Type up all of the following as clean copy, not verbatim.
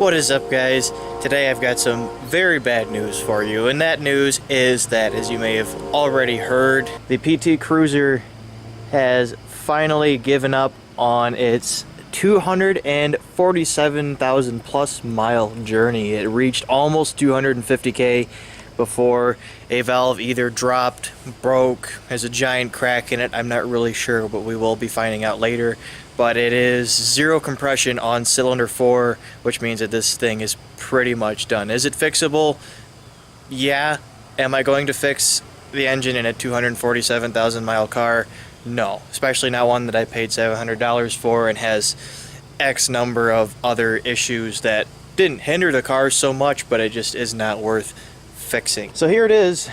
What is up, guys? Today I've got some very bad news for you, and that news is that, as you may have already heard, the PT Cruiser has finally given up on its 247,000 plus mile journey. It reached almost 250k before a valve either dropped, broke, has a giant crack in it. I'm not really sure, but we will be finding out later. But it is zero compression on cylinder 4, which means that this thing is pretty much done. Is it fixable? Yeah. Am I going to fix the engine in a 247,000 mile car? No, especially not one that I paid $700 for and has X number of other issues that didn't hinder the car so much, but it just is not worth fixing. So here it is,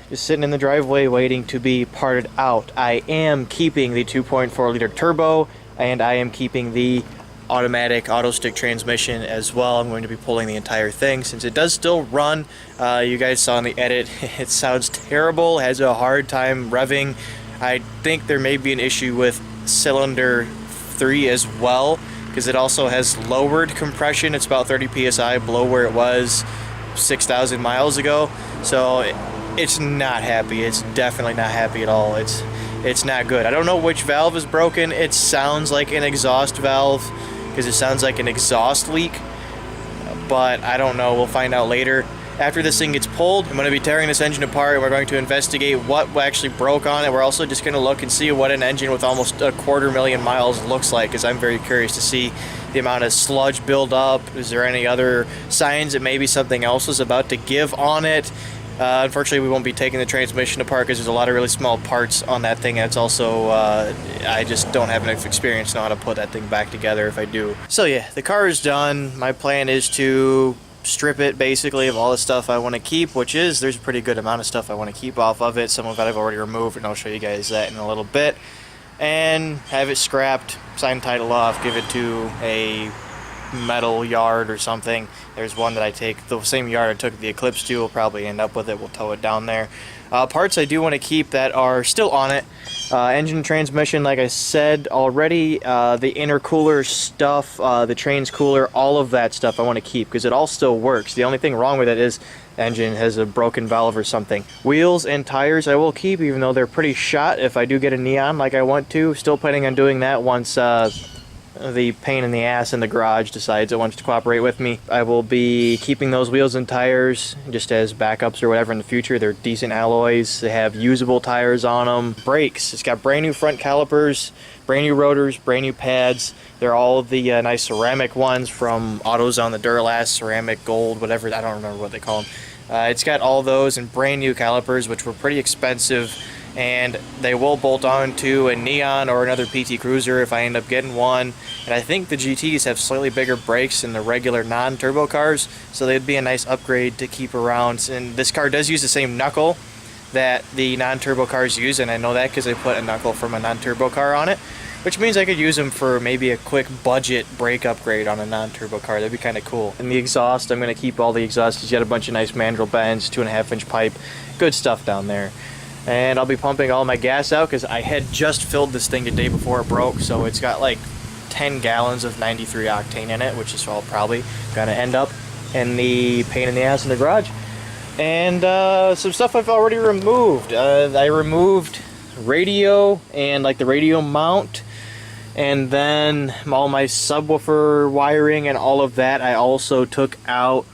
just sitting in the driveway waiting to be parted out. I am keeping the 2.4 liter turbo, and I am keeping the automatic auto stick transmission as well. I'm going to be pulling the entire thing since it does still run. You guys saw in the edit, it sounds terrible, has a hard time revving. I think there may be an issue with cylinder 3 as well, because it also has lowered compression. It's about 30 psi below where it was 6,000 miles ago. So it's not happy. It's definitely not happy at all. It's not good. I don't know which valve is broken. It sounds like an exhaust valve because it sounds like an exhaust leak, but I don't know. We'll find out later. After this thing gets pulled, I'm going to be tearing this engine apart and we're going to investigate what actually broke on it. We're also just going to look and see what an engine with almost 250,000 miles looks like, because I'm very curious to see the amount of sludge buildup. Is there any other signs that maybe something else is about to give on it? Unfortunately, we won't be taking the transmission apart because there's a lot of really small parts on that thing. And it's also, I just don't have enough experience to know how to put that thing back together if I do. So yeah, the car is done. My plan is to strip it basically of all the stuff I want to keep, which is, there's a pretty good amount of stuff I want to keep off of it. Some of it I've already removed, and I'll show you guys that in a little bit. And have it scrapped, sign title off, give it to a metal yard or something. There's one that I take, the same yard I took the Eclipse to, we'll probably end up with it. We'll tow it down there. Parts I do want to keep that are still on it. Engine transmission, like I said already, the intercooler stuff, the trains cooler, all of that stuff I want to keep because it all still works. The only thing wrong with it is the engine has a broken valve or something. Wheels and tires I will keep, even though they're pretty shot if I do get a Neon like I want to. Still planning on doing that once the pain in the ass in the garage decides it wants to cooperate with me. I will be keeping those wheels and tires just as backups or whatever in the future. They're decent alloys. They have usable tires on them. Brakes. It's got brand new front calipers, brand new rotors, brand new pads. They're all the nice ceramic ones from AutoZone, the Duralast ceramic gold, whatever. I don't remember what they call them. It's got all those and brand new calipers, which were pretty expensive. And they will bolt on to a Neon or another PT Cruiser if I end up getting one. And I think the GTs have slightly bigger brakes than the regular non-turbo cars, so they'd be a nice upgrade to keep around. And this car does use the same knuckle that the non-turbo cars use, and I know that because I put a knuckle from a non-turbo car on it, which means I could use them for maybe a quick budget brake upgrade on a non-turbo car. That'd be kind of cool. And the exhaust, I'm going to keep all the exhaust. It's got a bunch of nice mandrel bends, 2.5-inch pipe, good stuff down there. And I'll be pumping all my gas out because I had just filled this thing the day before it broke, so it's got like 10 gallons of 93 octane in it, which is all probably gonna end up in the pain in the ass in the garage. And some stuff I've already removed. I removed radio and like the radio mount, and then all my subwoofer wiring and all of that I also took out.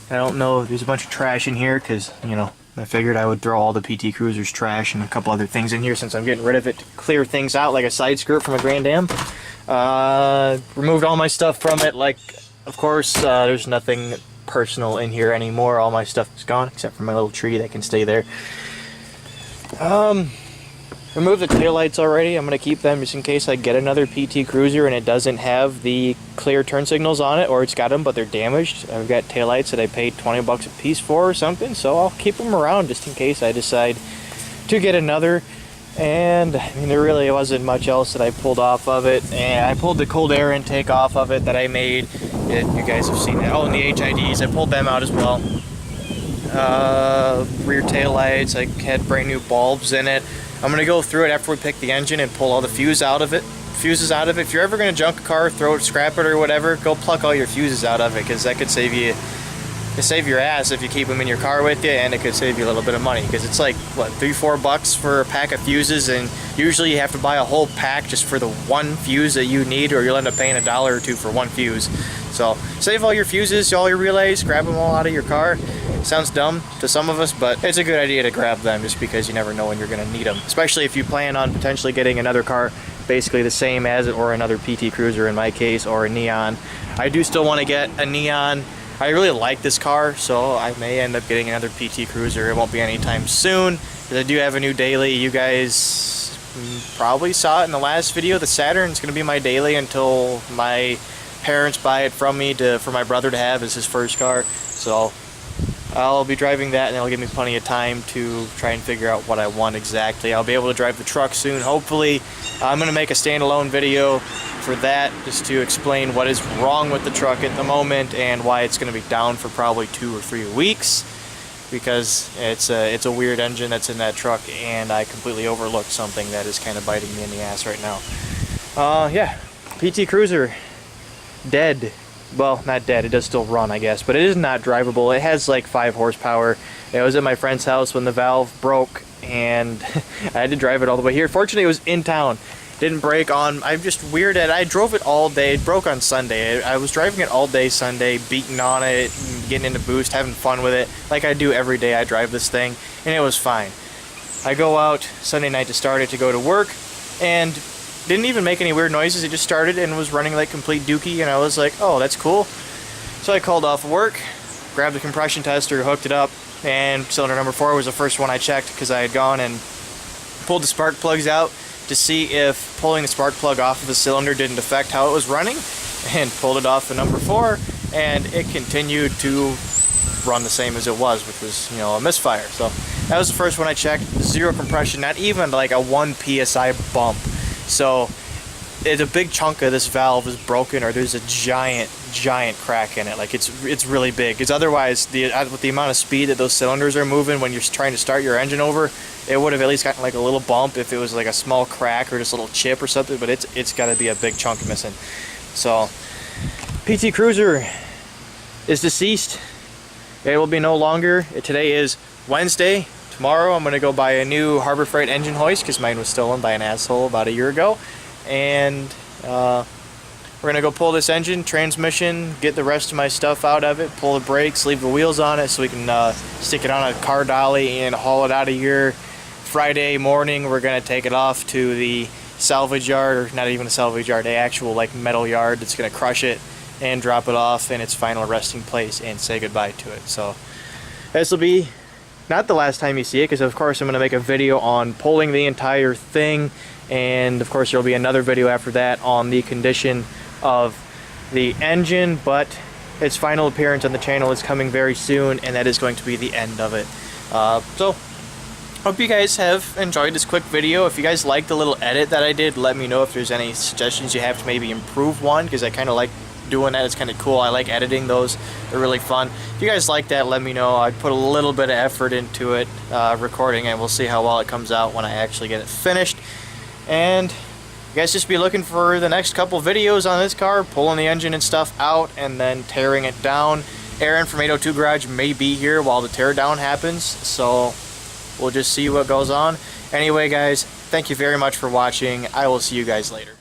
I don't know, there's a bunch of trash in here because, you know, I figured I would throw all the PT Cruiser's trash and a couple other things in here since I'm getting rid of it to clear things out like a side skirt from a Grand Am. Removed all my stuff from it. Like, of course, there's nothing personal in here anymore. All my stuff is gone except for my little tree that can stay there. Removed the taillights already. I'm going to keep them just in case I get another PT Cruiser and it doesn't have the clear turn signals on it, or it's got them but they're damaged. I've got taillights that I paid 20 bucks a piece for or something, so I'll keep them around just in case I decide to get another. And I mean, there really wasn't much else that I pulled off of it. And I pulled the cold air intake off of it that I made. You guys have seen that. Oh, and the HIDs, I pulled them out as well. Rear taillights, I had brand new bulbs in it. I'm going to go through it after we pick the engine and pull all the fuse out of it fuses out of it. If you're ever going to junk a car, throw it, scrap it or whatever, go pluck all your fuses out of it, because that could save your ass if you keep them in your car with you, and it could save you a little bit of money, because it's like, what, $3-4 for a pack of fuses, and usually you have to buy a whole pack just for the one fuse that you need, or you'll end up paying $1 or $2 for one fuse. So save all your fuses, all your relays, grab them all out of your car. Sounds dumb to some of us, but it's a good idea to grab them, just because you never know when you're going to need them, especially if you plan on potentially getting another car basically the same as it, or another PT Cruiser in my case, or a Neon. I do still want to get a Neon. I really like this car, so I may end up getting another PT Cruiser. It won't be anytime soon, because I do have a new daily. You guys probably saw it in the last video. The Saturn's going to be my daily until my parents buy it from me for my brother to have as his first car. So I'll be driving that, and it'll give me plenty of time to try and figure out what I want exactly. I'll be able to drive the truck soon, hopefully. I'm going to make a standalone video for that, just to explain what is wrong with the truck at the moment and why it's going to be down for probably 2 or 3 weeks, because it's a weird engine that's in that truck, and I completely overlooked something that is kind of biting me in the ass right now. Yeah, PT Cruiser, dead. Well, not dead, it does still run, I guess, but it is not drivable. It has like 5 horsepower. I was at my friend's house when the valve broke, and I had to drive it all the way here. Fortunately, it was in town. Didn't break on, I'm just weird at it. I drove it all day. It broke on Sunday. I was driving it all day Sunday, beating on it, getting into boost, having fun with it, like I do every day I drive this thing, and it was fine. I go out Sunday night to start it to go to work, and didn't even make any weird noises. It just started and was running like complete dookie, and I was like, oh, that's cool. So I called off work, grabbed the compression tester, hooked it up, and cylinder number 4 was the first one I checked, because I had gone and pulled the spark plugs out to see if pulling the spark plug off of the cylinder didn't affect how it was running, and pulled it off the number 4, and it continued to run the same as it was, which was, you know, a misfire. So that was the first one I checked. 0 compression, not even like a 1 psi bump. So it's a big chunk of this valve is broken, or there's a giant crack in it. Like it's really big, because otherwise with the amount of speed that those cylinders are moving when you're trying to start your engine over, it would have at least gotten like a little bump if it was like a small crack or just a little chip or something, but it's got to be a big chunk missing. So PT Cruiser is deceased. It will be no longer. Today is Wednesday. Tomorrow I'm going to go buy a new Harbor Freight engine hoist, because mine was stolen by an asshole about a year ago, and we're going to go pull this engine, transmission, get the rest of my stuff out of it, pull the brakes, leave the wheels on it so we can stick it on a car dolly and haul it out of here. Friday morning we're going to take it off to the salvage yard, or not even a salvage yard, the actual like metal yard that's going to crush it and drop it off in its final resting place and say goodbye to it. So this will be not the last time you see it, because of course I'm going to make a video on pulling the entire thing, and of course there'll be another video after that on the condition of the engine, but its final appearance on the channel is coming very soon, and that is going to be the end of it. So hope you guys have enjoyed this quick video. If you guys like the little edit that I did, let me know if there's any suggestions you have to maybe improve one, because I kind of like doing that. It's kind of cool. I like editing those. They're really fun. If you guys like that, let me know. I put a little bit of effort into it, recording, and we'll see how well it comes out when I actually get it finished. And you guys just be looking for the next couple videos on this car, pulling the engine and stuff out and then tearing it down. Aaron from 802 Garage may be here while the tear down happens, so we'll just see what goes on. Anyway guys, thank you very much for watching. I will see you guys later.